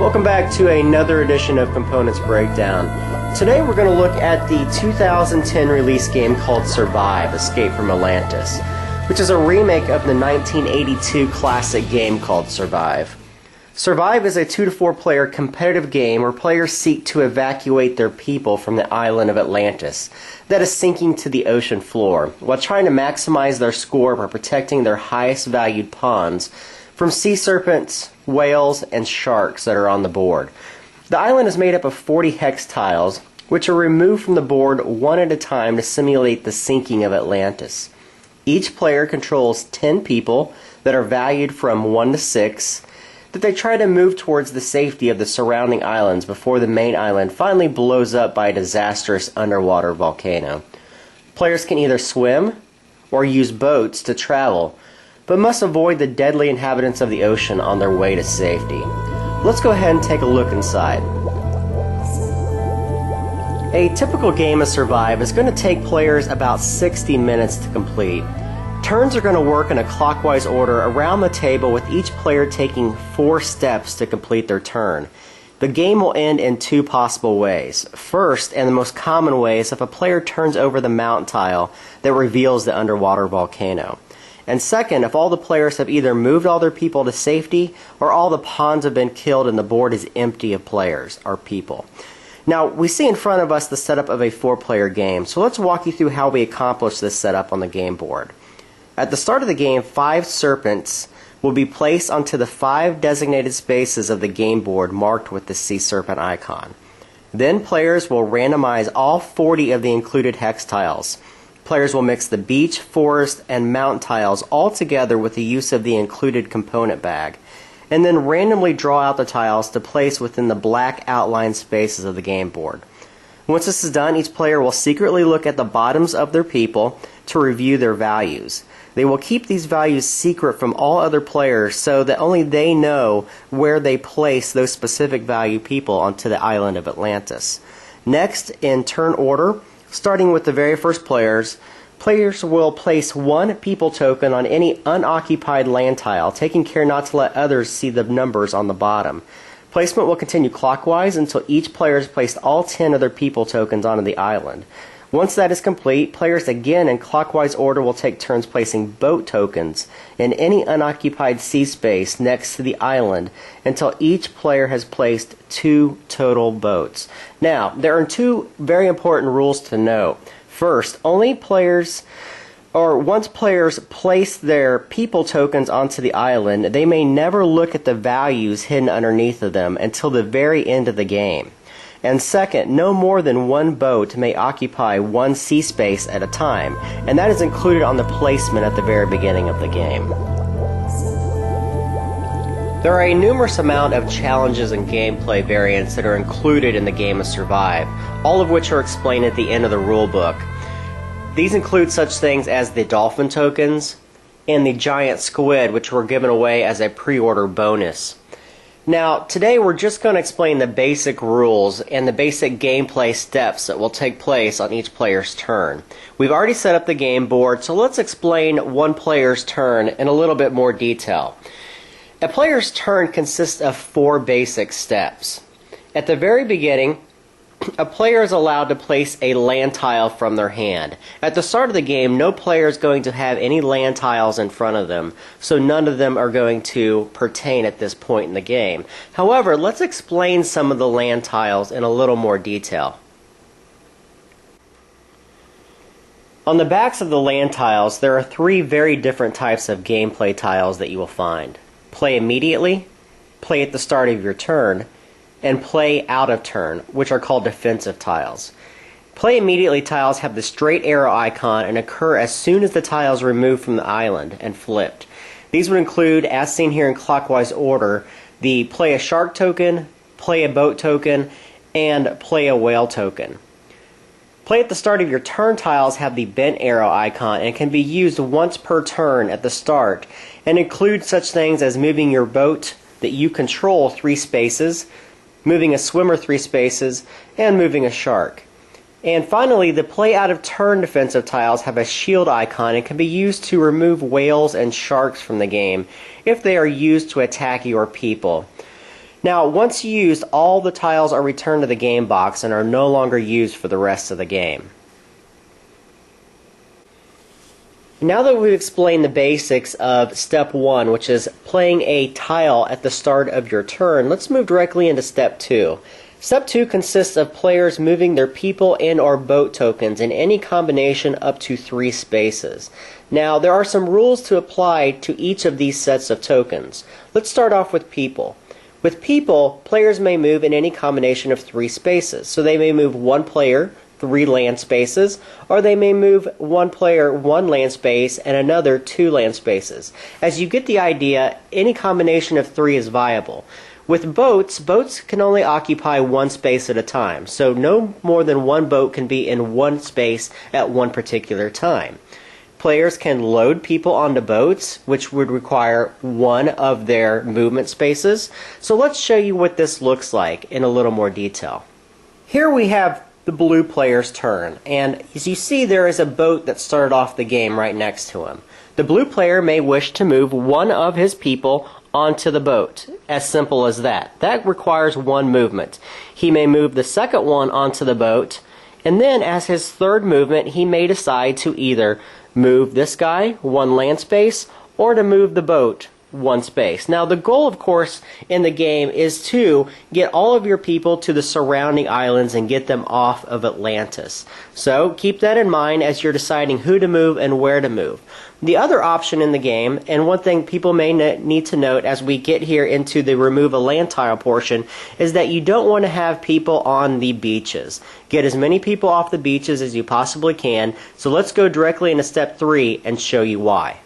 Welcome back to another edition of Components Breakdown. Today we're going to look at the 2010 release game called Survive: Escape from Atlantis, which is a remake of the 1982 classic game called Survive. Survive is a 2 to 4 player competitive game where players seek to evacuate their people from the island of Atlantis that is sinking to the ocean floor, while trying to maximize their score by protecting their highest valued pawns from sea serpents, whales, and sharks that are on the board. The island is made up of 40 hex tiles, which are removed from the board one at a time to simulate the sinking of Atlantis. Each player controls 10 people that are valued from 1 to 6, that they try to move towards the safety of the surrounding islands before the main island finally blows up by a disastrous underwater volcano. Players can either swim or use boats to travel, but must avoid the deadly inhabitants of the ocean on their way to safety. Let's go ahead and take a look inside. A typical game of Survive is going to take players about 60 minutes to complete. Turns are going to work in a clockwise order around the table, with each player taking 4 steps to complete their turn. The game will end in 2 possible ways. First, and the most common way, is if a player turns over the mountain tile that reveals the underwater volcano. And second, if all the players have either moved all their people to safety or all the pawns have been killed and the board is empty of players, or people. Now, we see in front of us the setup of a 4-player game, so let's walk you through how we accomplish this setup on the game board. At the start of the game, 5 serpents will be placed onto the 5 designated spaces of the game board marked with the sea serpent icon. Then players will randomize all 40 of the included hex tiles. Players will mix the beach, forest, and mountain tiles all together with the use of the included component bag, and then randomly draw out the tiles to place within the black outline spaces of the game board. Once this is done, each player will secretly look at the bottoms of their people to review their values. They will keep these values secret from all other players so that only they know where they place those specific value people onto the island of Atlantis. Next, in turn order, starting with the very first players will place 1 people token on any unoccupied land tile, taking care not to let others see the numbers on the bottom. Placement will continue clockwise until each player has placed all 10 of their people tokens onto the island. Once that is complete, players again in clockwise order will take turns placing boat tokens in any unoccupied sea space next to the island until each player has placed 2 total boats. Now, there are 2 very important rules to note. First, once players place their people tokens onto the island, they may never look at the values hidden underneath of them until the very end of the game. And second, no more than 1 boat may occupy 1 sea space at a time, and that is included on the placement at the very beginning of the game. There are a numerous amount of challenges and gameplay variants that are included in the game of Survive, all of which are explained at the end of the rulebook. These include such things as the dolphin tokens and the giant squid, which were given away as a pre-order bonus. Now, today we're just going to explain the basic rules and the basic gameplay steps that will take place on each player's turn. We've already set up the game board, so let's explain one player's turn in a little bit more detail. A player's turn consists of 4 basic steps. At the very beginning, a player is allowed to place a land tile from their hand. At the start of the game, no player is going to have any land tiles in front of them, so none of them are going to pertain at this point in the game. However, let's explain some of the land tiles in a little more detail. On the backs of the land tiles, there are 3 very different types of gameplay tiles that you will find. Play immediately, play at the start of your turn, and play out of turn, which are called defensive tiles. Play immediately tiles have the straight arrow icon and occur as soon as the tile is removed from the island and flipped. These would include, as seen here in clockwise order, the play a shark token, play a boat token, and play a whale token. Play at the start of your turn tiles have the bent arrow icon and can be used once per turn at the start, and include such things as moving your boat that you control 3 spaces, moving a swimmer 3 spaces, and moving a shark. And finally, the play out of turn defensive tiles have a shield icon and can be used to remove whales and sharks from the game if they are used to attack your people. Now, once used, all the tiles are returned to the game box and are no longer used for the rest of the game. Now that we've explained the basics of step 1, which is playing a tile at the start of your turn, let's move directly into step 2. Step 2 consists of players moving their people and or boat tokens in any combination up to 3 spaces. Now, there are some rules to apply to each of these sets of tokens. Let's start off with people. With people, players may move in any combination of 3 spaces. So they may move 1 player, 3 land spaces, or they may move 1 player, 1 land space, and another 2 land spaces. As you get the idea, any combination of 3 is viable. With boats, boats can only occupy 1 space at a time, so no more than 1 boat can be in 1 space at one particular time. Players can load people onto boats, which would require 1 of their movement spaces. So let's show you what this looks like in a little more detail. Here we have the blue player's turn, and as you see, there is a boat that started off the game right next to him. The blue player may wish to move 1 of his people onto the boat. As simple as that. That requires 1 movement. He may move the second one onto the boat, and then as his third movement, he may decide to either move this guy 1 land space or to move the boat 1 space. Now the goal, of course, in the game is to get all of your people to the surrounding islands and get them off of Atlantis. So keep that in mind as you're deciding who to move and where to move. The other option in the game, and one thing people may need to note as we get here into the remove a land tile portion, is that you don't want to have people on the beaches. Get as many people off the beaches as you possibly can. So let's go directly into step 3 and show you why.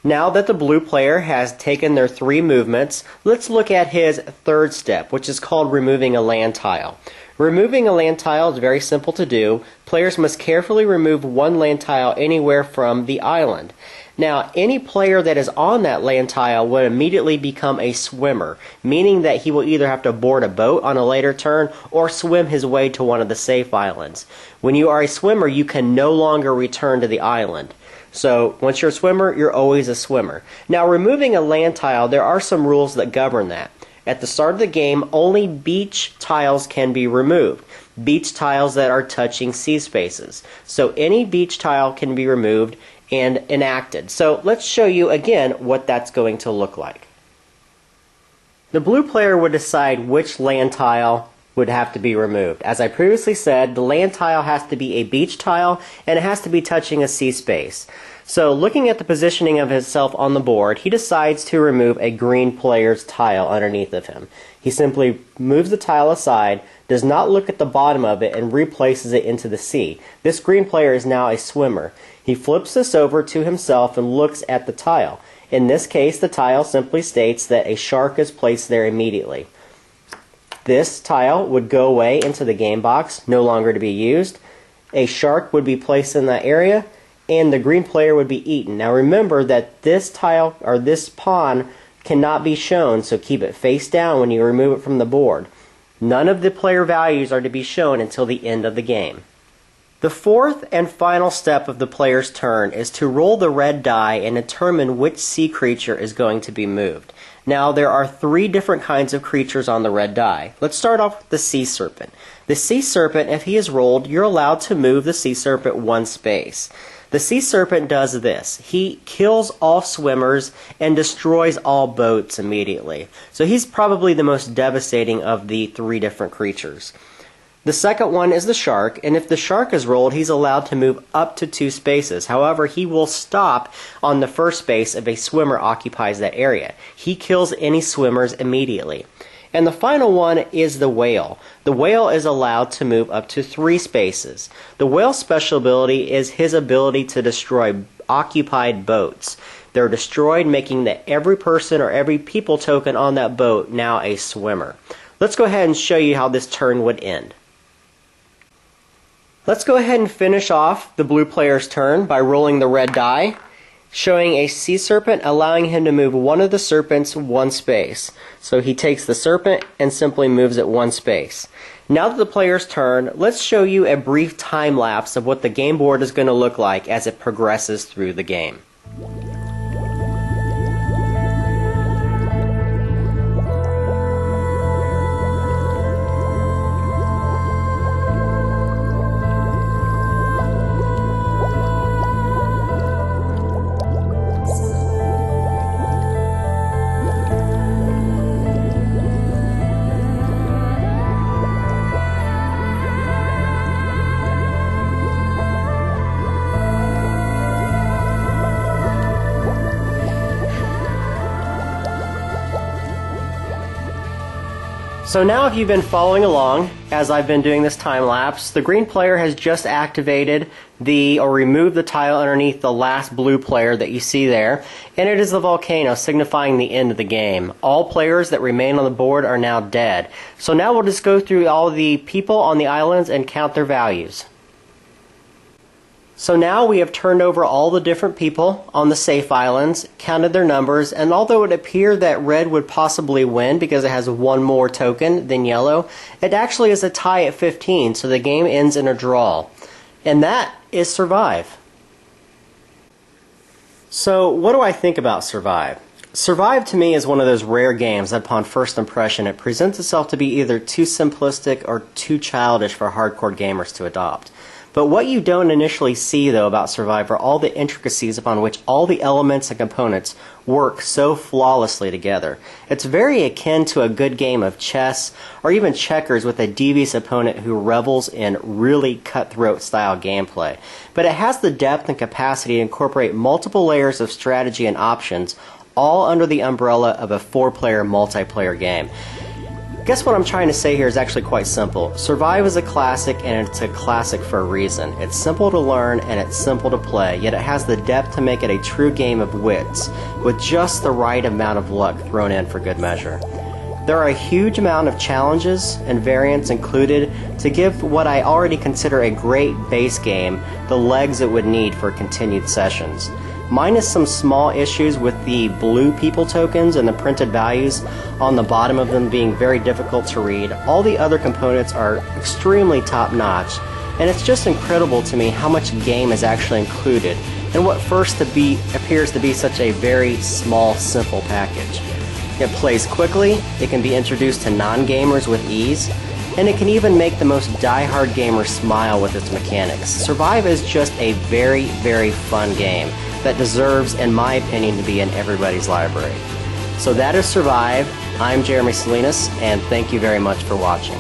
Now that the blue player has taken their 3 movements, let's look at his third step, which is called removing a land tile. Removing a land tile is very simple to do. Players must carefully remove 1 land tile anywhere from the island. Now, any player that is on that land tile will immediately become a swimmer, meaning that he will either have to board a boat on a later turn or swim his way to one of the safe islands. When you are a swimmer, you can no longer return to the island. So once you're a swimmer, you're always a swimmer. Now, removing a land tile, there are some rules that govern that. At the start of the game, only beach tiles can be removed. Beach tiles that are touching sea spaces. So any beach tile can be removed and enacted. So let's show you again what that's going to look like. The blue player would decide which land tile would have to be removed. As I previously said, the land tile has to be a beach tile and it has to be touching a sea space. So looking at the positioning of himself on the board, he decides to remove a green player's tile underneath of him. He simply moves the tile aside, does not look at the bottom of it, and replaces it into the sea. This green player is now a swimmer. He flips this over to himself and looks at the tile. In this case, the tile simply states that a shark is placed there immediately. This tile would go away into the game box, no longer to be used. A shark would be placed in that area, and the green player would be eaten. Now remember that this tile, or this pawn, cannot be shown, so keep it face down when you remove it from the board. None of the player values are to be shown until the end of the game. The fourth and final step of the player's turn is to roll the red die and determine which sea creature is going to be moved. Now, there are 3 different kinds of creatures on the red die. Let's start off with the sea serpent. The sea serpent, if he is rolled, you're allowed to move the sea serpent 1 space. The sea serpent does this. He kills all swimmers and destroys all boats immediately. So he's probably the most devastating of the 3 different creatures. The second one is the shark, and if the shark is rolled, he's allowed to move up to 2 spaces. However, he will stop on the first space if a swimmer occupies that area. He kills any swimmers immediately. And the final one is the whale. The whale is allowed to move up to 3 spaces. The whale's special ability is his ability to destroy occupied boats. They're destroyed, making that every person or every people token on that boat now a swimmer. Let's go ahead and show you how this turn would end. Let's go ahead and finish off the blue player's turn by rolling the red die, showing a sea serpent, allowing him to move 1 of the serpents 1 space. So he takes the serpent and simply moves it 1 space. Now that the player's turn, let's show you a brief time lapse of what the game board is going to look like as it progresses through the game. So now if you've been following along, as I've been doing this time lapse, the green player has just activated or removed the tile underneath the last blue player that you see there, and it is the volcano, signifying the end of the game. All players that remain on the board are now dead. So now we'll just go through all the people on the islands and count their values. So now we have turned over all the different people on the safe islands, counted their numbers, and although it appeared that red would possibly win because it has one more token than yellow, it actually is a tie at 15, so the game ends in a draw. And that is Survive. So what do I think about Survive? Survive to me is one of those rare games that upon first impression it presents itself to be either too simplistic or too childish for hardcore gamers to adopt. But what you don't initially see, though, about Survive are all the intricacies upon which all the elements and components work so flawlessly together. It's very akin to a good game of chess or even checkers with a devious opponent who revels in really cutthroat style gameplay. But it has the depth and capacity to incorporate multiple layers of strategy and options, all under the umbrella of a 4-player multiplayer game. Guess what I'm trying to say here is actually quite simple. Survive is a classic, and it's a classic for a reason. It's simple to learn and it's simple to play, yet it has the depth to make it a true game of wits, with just the right amount of luck thrown in for good measure. There are a huge amount of challenges and variants included to give what I already consider a great base game the legs it would need for continued sessions. Minus some small issues with the blue people tokens and the printed values on the bottom of them being very difficult to read, all the other components are extremely top-notch, and it's just incredible to me how much game is actually included in what first appears to be such a very small, simple package. It plays quickly, it can be introduced to non-gamers with ease, and it can even make the most die-hard gamer smile with its mechanics. Survive is just a very, very fun game that deserves, in my opinion, to be in everybody's library. So that is Survive. I'm Jeremy Salinas, and thank you very much for watching.